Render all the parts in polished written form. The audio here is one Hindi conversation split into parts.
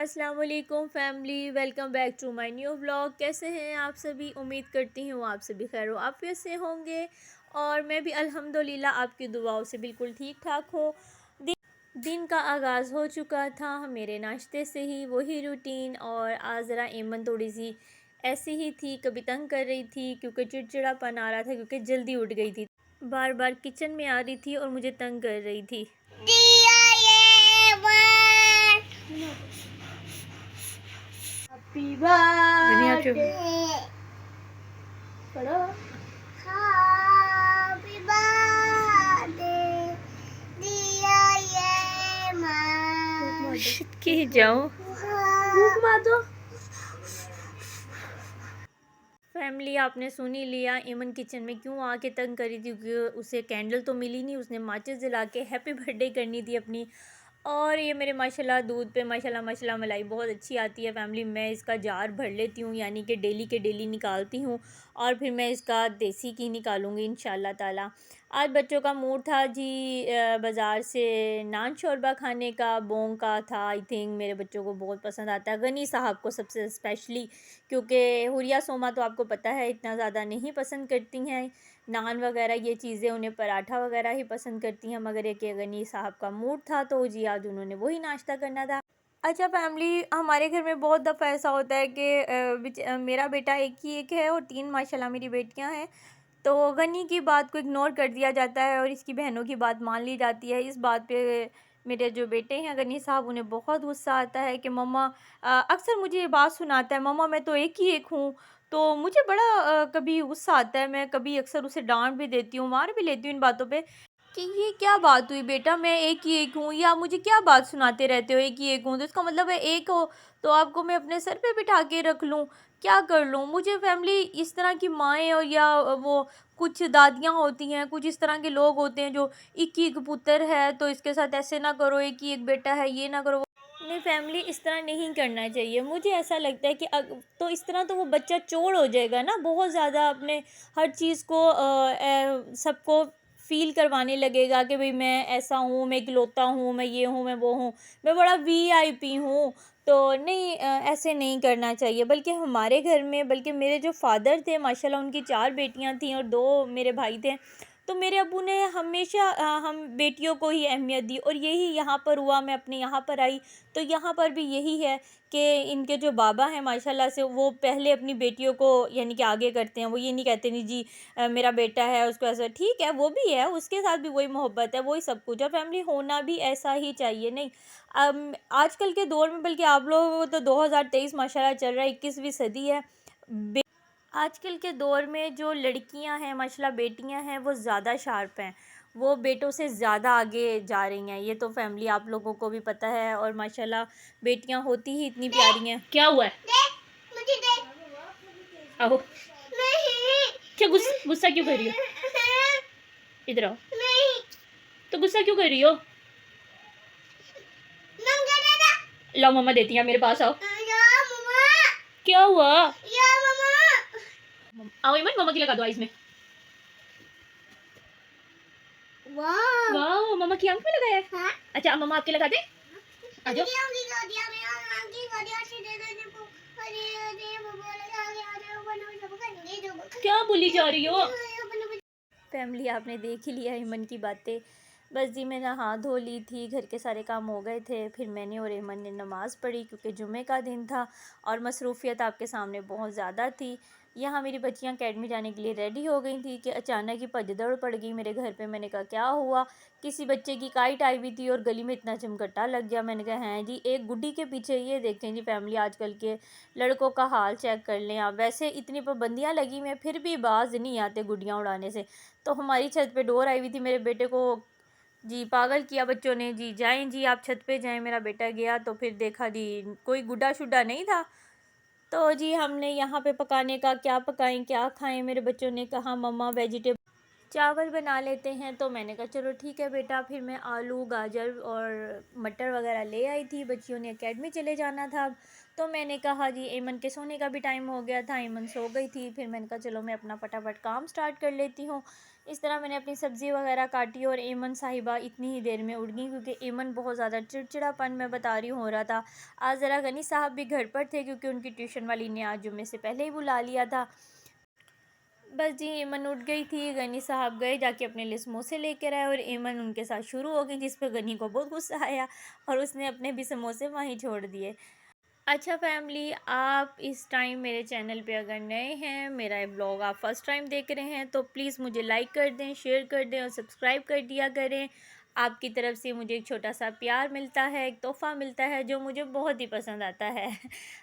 अस्सलाम वालेकुम family, welcome back to my new vlog. कैसे हैं आप सभी? उम्मीद करती हूँ आप सभी खैर आफियत से होंगे और मैं भी अल्हम्दुलिल्लाह आपकी दुआओं से बिल्कुल ठीक ठाक हूँ। दिन का आगाज़ हो चुका था मेरे नाश्ते से ही, वही रूटीन। और आज ज़रा एमन थोड़ी सी ऐसी ही थी, कभी तंग कर रही थी क्योंकि चिड़चिड़ापन आ रहा था क्योंकि जल्दी उठ गई थी, बार बार किचन में आ रही थी और मुझे तंग कर रही थी। हैप्पी बर्थडे पढ़ो। हैप्पी बर्थडे डियर येमन। के जाओ भूख मार दो। फैमिली आपने सुन ही लिया, एमन किचन में क्यों आके तंग करी थी क्योंकि उसे कैंडल तो मिली नहीं, उसने माचिस जला के हैप्पी बर्थडे करनी थी अपनी। और ये मेरे माशाल्लाह दूध पे माशाल्लाह माशाल्लाह मलाई बहुत अच्छी आती है फैमिली। मैं इसका जार भर लेती हूँ, यानी कि डेली के डेली निकालती हूँ और फिर मैं इसका देसी घी निकालूंगी इंशाल्लाह ताला। आज बच्चों का मूड था जी बाज़ार से नान शोरबा खाने का, बोंग का था। आई थिंक मेरे बच्चों को बहुत पसंद आता है, गनी साहब को सबसे स्पेशली, क्योंकि हुरिया सोमा तो आपको पता है इतना ज़्यादा नहीं पसंद करती हैं नान वगैरह ये चीज़ें, उन्हें पराठा वगैरह ही पसंद करती हैं। मगर एक गनी साहब का मूड था तो जी आज उन्होंने वही नाश्ता करना था। अच्छा फैमिली, हमारे घर में बहुत दफ़ा ऐसा होता है कि मेरा बेटा एक है और 3 माशाल्लाह मेरी बेटियां हैं, तो गनी की बात को इग्नोर कर दिया जाता है और इसकी बहनों की बात मान ली जाती है। इस बात पे मेरे जो बेटे हैं गनी साहब, उन्हें बहुत गुस्सा आता है कि मम्मा, अक्सर मुझे ये बात सुनाता है, मम्मा मैं तो एक हूँ। तो मुझे बड़ा कभी गुस्सा आता है, मैं कभी अक्सर उसे डांट भी देती हूँ, मार भी लेती हूँ इन बातों पे कि ये क्या बात हुई बेटा, मैं एक हूँ, या मुझे क्या बात सुनाते रहते हो एक हूँ, तो इसका मतलब है एक हो तो आपको मैं अपने सर पे बिठा के रख लूँ, क्या कर लूँ? मुझे फैमिली इस तरह की माएँ और या वो कुछ दादियाँ होती हैं, कुछ इस तरह के लोग होते हैं जो एक पुत्र है तो इसके साथ ऐसे ना करो, एक बेटा है ये ना करो। नहीं फैमिली, इस तरह नहीं करना चाहिए। मुझे ऐसा लगता है कि तो इस तरह तो वो बच्चा चोर हो जाएगा ना, बहुत ज़्यादा अपने हर चीज़ को सबको फ़ील करवाने लगेगा कि भाई मैं ऐसा हूँ, मैं इकलौता हूँ, मैं ये हूँ, मैं वो हूँ, मैं बड़ा वीआईपी हूँ। तो नहीं, ऐसे नहीं करना चाहिए। बल्कि हमारे घर में, बल्कि मेरे जो फ़ादर थे माशाल्लाह, उनकी 4 बेटियां थीं और 2 मेरे भाई थे। तो मेरे अब्बू ने हमेशा हम बेटियों को ही अहमियत दी और यही यहाँ पर हुआ। मैं अपने यहाँ पर आई तो यहाँ पर भी यही है कि इनके जो बाबा हैं माशाल्लाह से, वो पहले अपनी बेटियों को यानी कि आगे करते हैं। वो ये नहीं कहते नहीं जी मेरा बेटा है उसको ऐसा, ठीक है वो भी है, उसके साथ भी वही मोहब्बत है, वही सब कुछ है। फैमिली होना भी ऐसा ही चाहिए। नहीं आजकल के दौर में, बल्कि आप लोगों को तो 2023 माशाल्लाह चल रहा है, 21वीं सदी है। आजकल के दौर में जो लड़कियां हैं माशाल्लाह, बेटियां हैं, वो ज़्यादा शार्प हैं, वो बेटों से ज़्यादा आगे जा रही हैं। ये तो फैमिली आप लोगों को भी पता है और माशाल्लाह बेटियां होती ही इतनी प्यारी हैं। क्या हुआ है? मुझे दे। आओ। क्या गुस्सा क्यों कर रही हो? इधर आओ। तो गुस्सा क्यों कर रही हो? लो मम्मा देती है, मेरे पास आओ। क्या हुआ? आओ इमन, मम्मा की लगा दो आइस में। वाह मम्मा की आंख में लगा है। हाँ? अच्छा मम्मा आपके लगा दे। आ जाओ। क्या बोली जा रही हो? फैमिली आपने देख ही लिया ईमन की बातें। बस जी मैं नहा धो ली थी, घर के सारे काम हो गए थे, फिर मैंने और ईमन ने नमाज़ पढ़ी क्योंकि जुमे का दिन था और मसरूफ़ियत आपके सामने बहुत ज़्यादा थी। यहाँ मेरी बच्चियाँ अकेडमी जाने के लिए रेडी हो गई थी कि अचानक ही भगदड़ पड़ गई मेरे घर पे। मैंने कहा क्या हुआ? किसी बच्चे की काइट आई हुई थी और गली में इतना चमकट्टा लग गया। मैंने कहा हैं जी, एक गुड्डी के पीछे ये देखें जी फैमिली, आजकल के लड़कों का हाल चेक कर लें आप। वैसे इतनी पाबंदियाँ लगी हुई हैं फिर भी बाज नहीं आते गुड्डियाँ उड़ाने से। तो हमारी छत पे डोर आई हुई थी, मेरे बेटे को जी पागल किया बच्चों ने। जी जाएं जी आप छत पे जाएं। मेरा बेटा गया तो फिर देखा जी कोई गुड्डा शुड्डा नहीं था। तो जी हमने यहाँ पे पकाने का क्या पकाएं क्या खाएं, मेरे बच्चों ने कहा मम्मा वेजिटेबल चावल बना लेते हैं। तो मैंने कहा चलो ठीक है बेटा। फिर मैं आलू गाजर और मटर वगैरह ले आई थी, बच्चियों ने एकेडमी चले जाना था। तो मैंने कहा जी ईमन के सोने का भी टाइम हो गया था, ईमन सो गई थी। फिर मैंने कहा चलो मैं अपना फटाफट काम स्टार्ट कर लेती हूँ। इस तरह मैंने अपनी सब्ज़ी वगैरह काटी और एमन साहिबा इतनी ही देर में उठ गई, क्योंकि एमन बहुत ज़्यादा चिड़चिड़ापन मैं बता रही हूँ हो रहा था। आज ज़रा गनी साहब भी घर पर थे, क्योंकि उनकी ट्यूशन वाली ने आज जुम्मे से पहले ही बुला लिया था। बस जी एमन उठ गई थी, गनी साहब गए जाके अपने लिए समोसे लेकर आए और एमन उनके साथ शुरू हो गई, जिस पर गनी को बहुत गुस्सा आया और उसने अपने भी समोसे वहीं छोड़ दिए। अच्छा फैमिली, आप इस टाइम मेरे चैनल पे अगर नए हैं, मेरा ये ब्लॉग आप फर्स्ट टाइम देख रहे हैं, तो प्लीज़ मुझे लाइक कर दें, शेयर कर दें और सब्सक्राइब कर दिया करें। आपकी तरफ से मुझे एक छोटा सा प्यार मिलता है, एक तोहफ़ा मिलता है, जो मुझे बहुत ही पसंद आता है।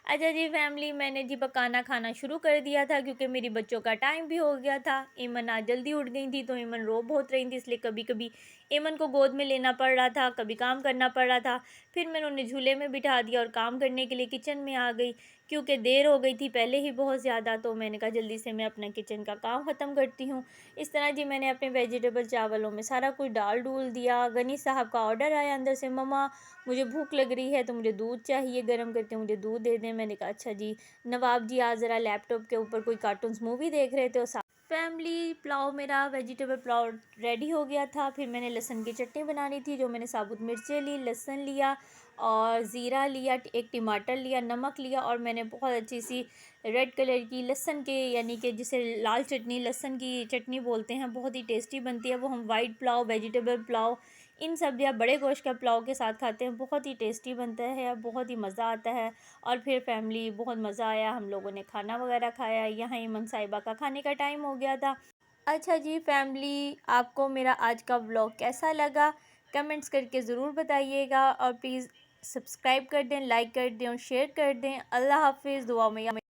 अच्छा जी फैमिली, मैंने जी पकाना खाना शुरू कर दिया था, क्योंकि मेरी बच्चों का टाइम भी हो गया था। ईमन आज जल्दी उठ गई थी, तो ईमन रो बहुत रही थी, इसलिए कभी कभी ईमन को गोद में लेना पड़ रहा था, कभी काम करना पड़ रहा था। फिर मैंने उन्हें झूले में बिठा दिया और काम करने के लिए किचन में आ गई, क्योंकि देर हो गई थी पहले ही बहुत ज़्यादा। तो मैंने कहा जल्दी से मैं अपना किचन का काम ख़त्म करती हूँ। इस तरह जी मैंने अपने वेजिटेबल चावलों में सारा कुछ डाल डूल दिया। गनी साहब का ऑर्डर आया अंदर से, मम्मा मुझे भूख लग रही है, तो मुझे दूध चाहिए, गर्म करके मुझे दूध दे दें। मैंने कहा अच्छा जी। नवाब जी आज ज़रा लैपटॉप के ऊपर कोई कार्टून्स मूवी देख रहे थे, और फैमिली पुलाव, मेरा वेजिटेबल पुलाव रेडी हो गया था। फिर मैंने लहसुन की चटनी बनानी थी, जो मैंने साबुत मिर्चें ली, लहसुन लिया और ज़ीरा लिया, एक टमाटर लिया, नमक लिया, और मैंने बहुत अच्छी सी रेड कलर की लहसुन के, यानी कि जिसे लाल चटनी लहसुन की चटनी बोलते हैं, बहुत ही टेस्टी बनती है वो। हम वाइट पुलाव, वेजिटेबल पुलाव, इन सब या बड़े गोश्त का पुलाव के साथ खाते हैं, बहुत ही टेस्टी बनता है, बहुत ही मज़ा आता है। और फिर फैमिली बहुत मज़ा आया, हम लोगों ने खाना वगैरह खाया। यहाँ ईमन साहिबा का खाने का टाइम हो गया था। अच्छा जी फैमिली, आपको मेरा आज का व्लॉग कैसा लगा कमेंट्स करके ज़रूर बताइएगा, और प्लीज़ सब्सक्राइब कर दें, लाइक कर दें और शेयर कर दें। अल्लाह हाफिज़, दुआ में